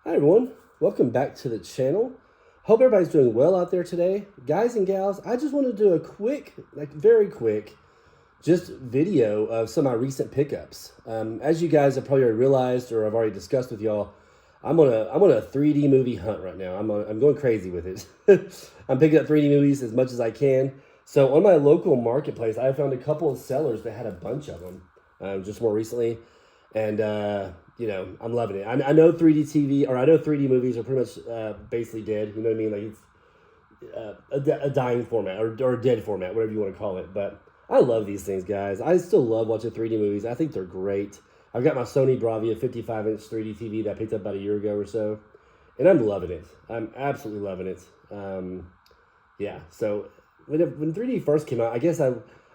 Hi everyone, welcome back to the channel. Hope everybody's doing well out there today. Guys and gals, I just want to do a quick, very quick, just video of some of my recent pickups. As you guys have probably already realized or I've already discussed with y'all, I'm on a 3D movie hunt right now. I'm going crazy with it. I'm picking up 3D movies as much as I can. So on my local marketplace, I found a couple of sellers that had a bunch of them just more recently. And, I'm loving it. I know 3D TV, or I know 3D movies are pretty much basically dead. You know what I mean? Like it's a dying format or a dead format, whatever you want to call it. But I love these things, guys. I still love watching 3D movies. I think they're great. I've got my Sony Bravia 55-inch 3D TV that I picked up about a year ago or so. And I'm loving it. I'm absolutely loving it. So when 3D first came out, I guess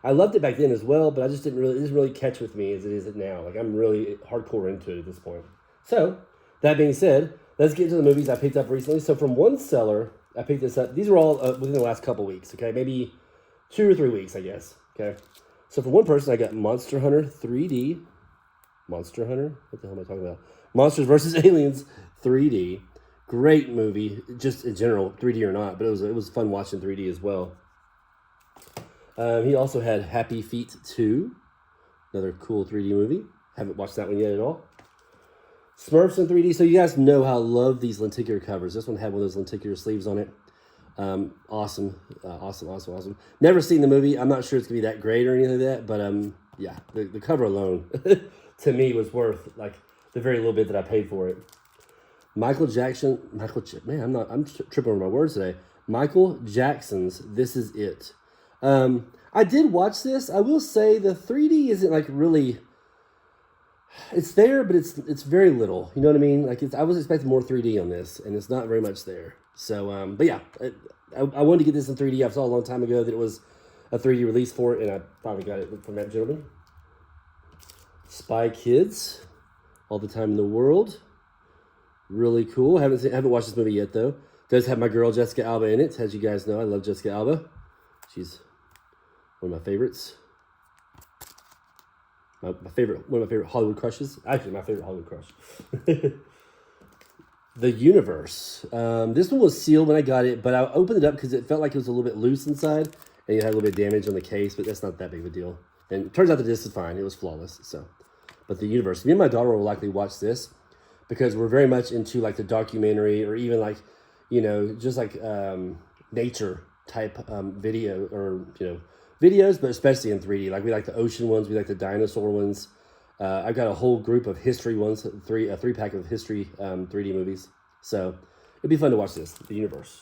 I loved it back then as well, but it didn't really catch with me as it is now. Like I'm really hardcore into it at this point. So that being said, let's get to the movies I picked up recently. So from one seller, I picked this up. These were all within the last couple weeks. Okay, maybe 2 or 3 weeks, I guess. Okay, so for one person, I got Monster Hunter 3D. Monster Hunter? What the hell am I talking about? Monsters vs. Aliens 3D. Great movie, just in general, 3D or not, but it was fun watching 3D as well. He also had Happy Feet 2, another cool 3D movie. Haven't watched that one yet at all. Smurfs in 3D. So you guys know how I love these lenticular covers. This one had one of those lenticular sleeves on it. Awesome. Never seen the movie. I'm not sure it's going to be that great or anything like that, but yeah, the cover alone to me was worth like the very little bit that I paid for it. I'm tripping over my words today. Michael Jackson's This Is It. I did watch this. I will say the 3D isn't like really, it's there, but it's very little. You know what I mean? Like I was expecting more 3D on this, and it's not very much there. So, but yeah, I wanted to get this in 3D. I saw a long time ago that it was a 3D release for it, and I finally got it from that gentleman. Spy Kids, All the Time in the World. Really cool. Haven't watched this movie yet though. Does have my girl Jessica Alba in it. As you guys know, I love Jessica Alba. She's one of my favorites. One of my favorite Hollywood crushes. Actually, my favorite Hollywood crush. The Universe. This one was sealed when I got it, but I opened it up because it felt like it was a little bit loose inside, and it had a little bit of damage on the case, but that's not that big of a deal. And it turns out that this is fine. It was flawless. So, but The Universe. Me and my daughter will likely watch this because we're very much into like the documentary or even like, just like nature type video or videos, but especially in 3D. Like we like the ocean ones, we like the dinosaur ones. I've got a whole group of history ones, a three pack of history 3D movies. So it'd be fun to watch this. The Universe.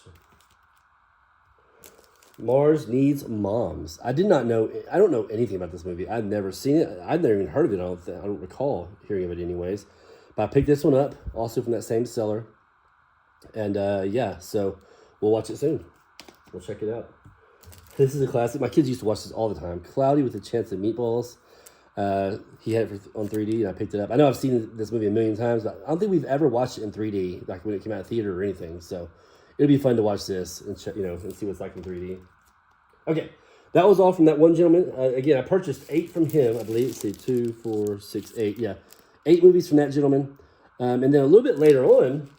Mars Needs Moms. I don't know anything about this movie. I've never seen it. I've never even heard of it. I don't recall hearing of it anyways. But I picked this one up, also from that same seller. And yeah, so we'll watch it soon. We'll check it out. This is a classic. My kids used to watch this all the time. Cloudy with a Chance of Meatballs. He had it on 3D, and I picked it up. I know I've seen this movie a million times, but I don't think we've ever watched it in 3D, like when it came out of theater or anything. So it'll be fun to watch this and and see what it's like in 3D. Okay, that was all from that one gentleman. Again, I purchased 8 from him, I believe. Let's see, 2, 4, 6, 8. Yeah, 8 movies from that gentleman. And then a little bit later on,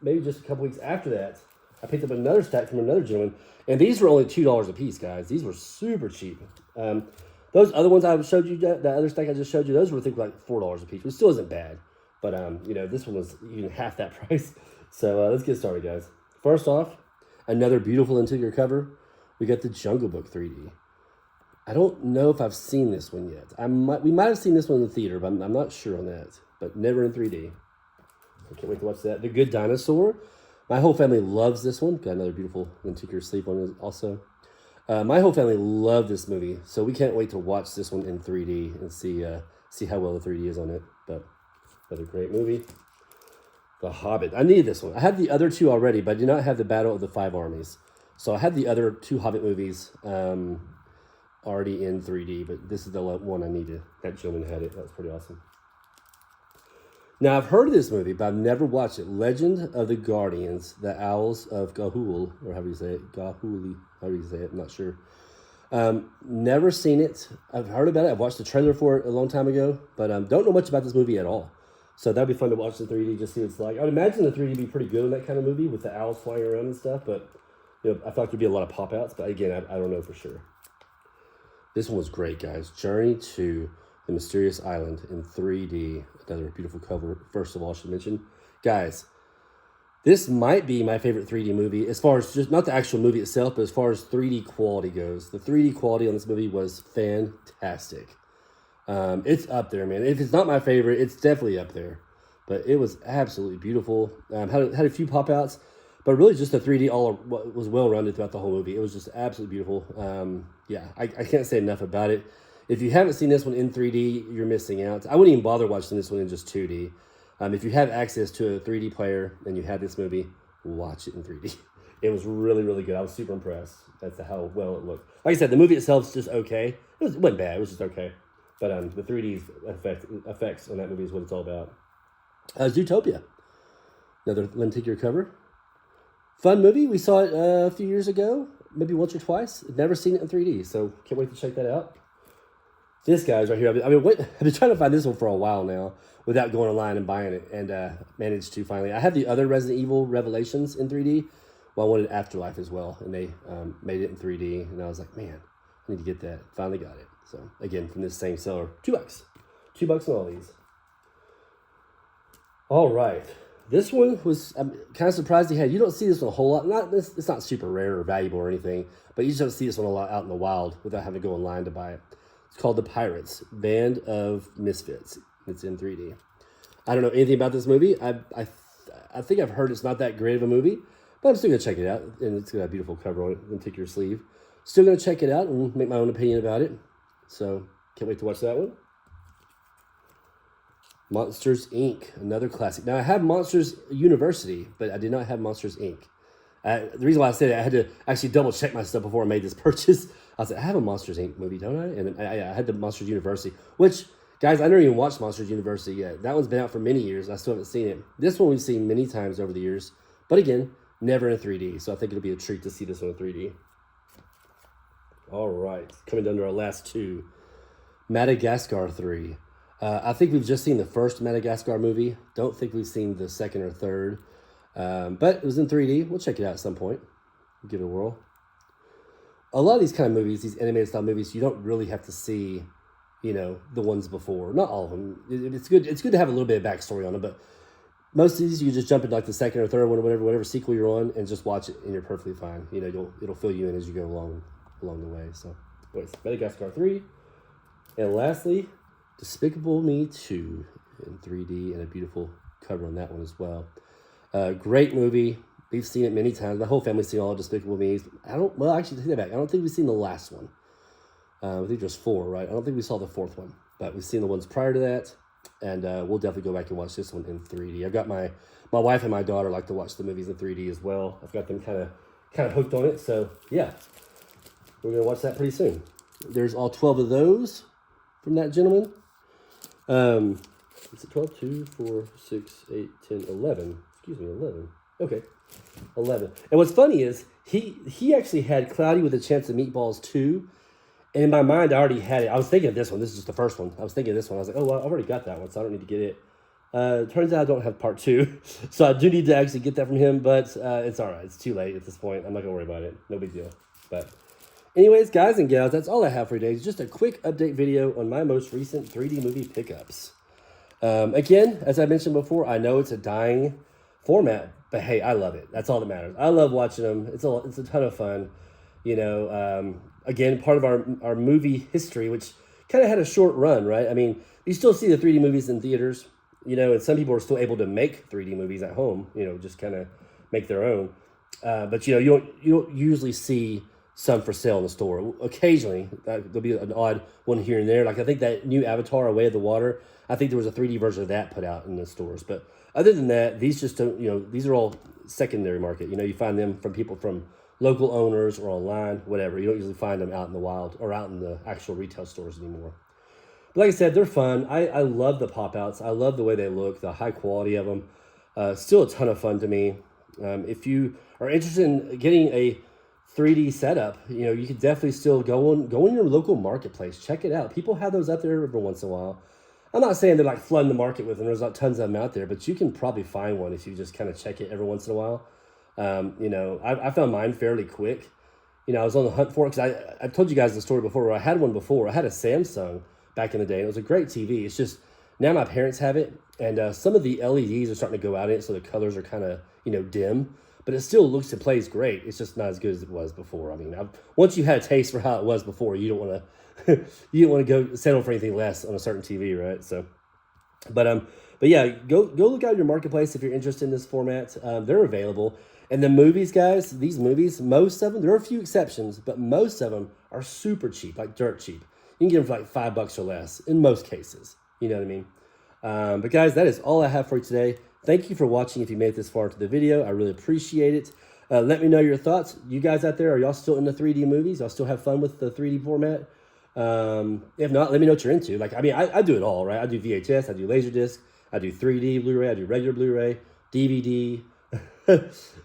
maybe just a couple weeks after that, I picked up another stack from another gentleman. And these were only $2 a piece, guys. These were super cheap. Those other ones I showed you, that other stack I just showed you, those were, I think, like $4 a piece, which still isn't bad. But, this one was even half that price. So let's get started, guys. First off, another beautiful interior cover. We got the Jungle Book 3D. I don't know if I've seen this one yet. We might have seen this one in the theater, but I'm not sure on that. But never in 3D. I can't wait to watch that. The Good Dinosaur. My whole family loves this one. Got another beautiful interior sleeve one also. My whole family loved this movie, so we can't wait to watch this one in 3D and see how well the 3D is on it. But another great movie. The Hobbit. I needed this one. I had the other 2 already, but I did not have the Battle of the 5 Armies. So I had the other 2 Hobbit movies already in 3D, but this is the one I needed. That gentleman had it. That was pretty awesome. Now, I've heard of this movie, but I've never watched it. Legend of the Guardians, the Owls of Ga'Hoole, or however you say it, Ga'Hoole, however you say it, I'm not sure. Never seen it. I've heard about it. I've watched the trailer for it a long time ago, but don't know much about this movie at all. So that'd be fun to watch the 3D, just see what it's like. I would imagine the 3D be pretty good in that kind of movie with the owls flying around and stuff, but I thought there'd be a lot of pop outs, but again, I don't know for sure. This one was great, guys. Journey to the Mysterious Island in 3D. Another beautiful cover, first of all, I should mention. Guys, this might be my favorite 3D movie as far as just not the actual movie itself, but as far as 3D quality goes. The 3D quality on this movie was fantastic. It's up there, man. If it's not my favorite, it's definitely up there. But it was absolutely beautiful. Had a few pop outs, but really just the 3D was well rounded throughout the whole movie. It was just absolutely beautiful. I can't say enough about it. If you haven't seen this one in 3D, you're missing out. I wouldn't even bother watching this one in just 2D. If you have access to a 3D player and you have this movie, watch it in 3D. It was really, really good. I was super impressed as to how well it looked. Like I said, the movie itself is just okay. It wasn't bad. It was just okay. But the 3D effects on that movie is what it's all about. Zootopia. Another lenticular cover. Fun movie. We saw it a few years ago, maybe once or twice. Never seen it in 3D, so can't wait to check that out. This guy's right here. I've been trying to find this one for a while now without going online and buying it, and managed to finally. I had the other Resident Evil Revelations in 3D. Well, I wanted Afterlife as well, and they made it in 3D, and I was like, man, I need to get that. Finally got it. So, again, from this same seller, $2. $2 on all these. All right. This one was, I'm kind of surprised you don't see this one a whole lot. It's not super rare or valuable or anything, but you just don't see this one a lot out in the wild without having to go online to buy it. It's called The Pirates, Band of Misfits. It's in 3D. I don't know anything about this movie. I think I've heard it's not that great of a movie, but I'm still going to check it out. And it's got a beautiful cover on it, and take your sleeve. Still going to check it out and make my own opinion about it. So, can't wait to watch that one. Monsters, Inc., another classic. Now, I have Monsters University, but I did not have Monsters, Inc. The reason why I said it, I had to actually double check my stuff before I made this purchase. I was like, I have a Monsters, Inc. movie, don't I? And I had the Monsters University, which, guys, I never even watched Monsters University yet. That one's been out for many years, and I still haven't seen it. This one we've seen many times over the years, but again, never in 3D. So I think it'll be a treat to see this one in 3D. All right, coming down to our last two. Madagascar 3. I think we've just seen the first Madagascar movie. Don't think we've seen the second or third. But it was in 3D. We'll check it out at some point. Give it a whirl. A lot of these kind of movies, these animated style movies, you don't really have to see, the ones before. Not all of them. It's good to have a little bit of backstory on them, but most of these you just jump into like the second or third one or whatever sequel you're on and just watch it and you're perfectly fine. It'll fill you in as you go along the way. So, anyways, Madagascar 3. And lastly, Despicable Me 2 in 3D and a beautiful cover on that one as well. Great movie. We've seen it many times. My whole family's seen all of Despicable Me. Actually, take that back. I don't think we've seen the last one. I think there's 4, right? I don't think we saw the 4th one, but we've seen the ones prior to that, and we'll definitely go back and watch this one in 3D. I've got my wife and my daughter like to watch the movies in 3D as well. I've got them kind of hooked on it, so yeah, we're gonna watch that pretty soon. There's all 12 of those from that gentleman. Is it 12? 2, 4, 6, 8, 10, 11. Excuse me, 11. Okay, 11. And what's funny is he actually had Cloudy with a Chance of Meatballs 2. And in my mind, I already had it. I was thinking of this one. This is just the first one. I was thinking of this one. I was like, oh, well, I've already got that one, so I don't need to get it. Turns out I don't have part 2. So I do need to actually get that from him, but it's all right. It's too late at this point. I'm not going to worry about it. No big deal. But anyways, guys and gals, that's all I have for today. It's just a quick update video on my most recent 3D movie pickups. Again, as I mentioned before, I know it's a dying format, but hey, I love it. That's all that matters. I love watching them. It's a ton of fun. Again, part of our movie history, which kind of had a short run, right? I mean, you still see the 3D movies in theaters, and some people are still able to make 3D movies at home, just kind of make their own. But you don't usually see some for sale in the store. Occasionally, there'll be an odd one here and there. Like I think that new Avatar, A Way of the Water, I think there was a 3D version of that put out in the stores. But other than that, these just don't, these are all secondary market. You find them from people from local owners or online, whatever. You don't usually find them out in the wild or out in the actual retail stores anymore. But like I said, they're fun. I love the pop-outs. I love the way they look, the high quality of them. Still a ton of fun to me. If you are interested in getting a 3D setup, you could definitely still go in your local marketplace. Check it out. People have those up there every once in a while. I'm not saying they're like flooding the market with them. There's like tons of them out there, but you can probably find one if you just kind of check it every once in a while. You know, I found mine fairly quick. You know, I was on the hunt for it because I told you guys the story before where I had one before. I had a Samsung back in the day, and it was a great TV. It's just now my parents have it, and some of the LEDs are starting to go out in it, so the colors are kind of, you know, dim. But it still looks and plays great. It's just not as good as it was before. I mean, once you had a taste for how it was before, you don't want to you don't want to go settle for anything less on a certain TV, right? So, but yeah, go look out your marketplace if you're interested in this format. They're available. And the movies, guys, these movies, most of them, there are a few exceptions, but most of them are super cheap, like dirt cheap. You can get them for like $5 or less in most cases. You know what I mean? But guys, that is all I have for you today. Thank you for watching. If you made it this far into the video, I really appreciate it. Let me know your thoughts. You guys out there, are y'all still into 3D movies? Y'all still have fun with the 3D format? If not, let me know what you're into. Like, I mean, I do it all, right? I do VHS, I do Laserdisc, I do 3D Blu-ray, I do regular Blu-ray, DVD,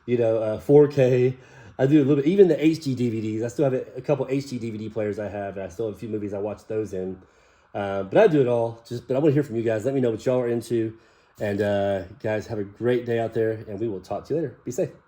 you know, 4K. I do a little bit, even the HD DVDs. I still have a couple HD DVD players I have. I still have a few movies I watch those in. But I do it all. But I want to hear from you guys. Let me know what y'all are into. And guys, have a great day out there, and we will talk to you later. Be safe.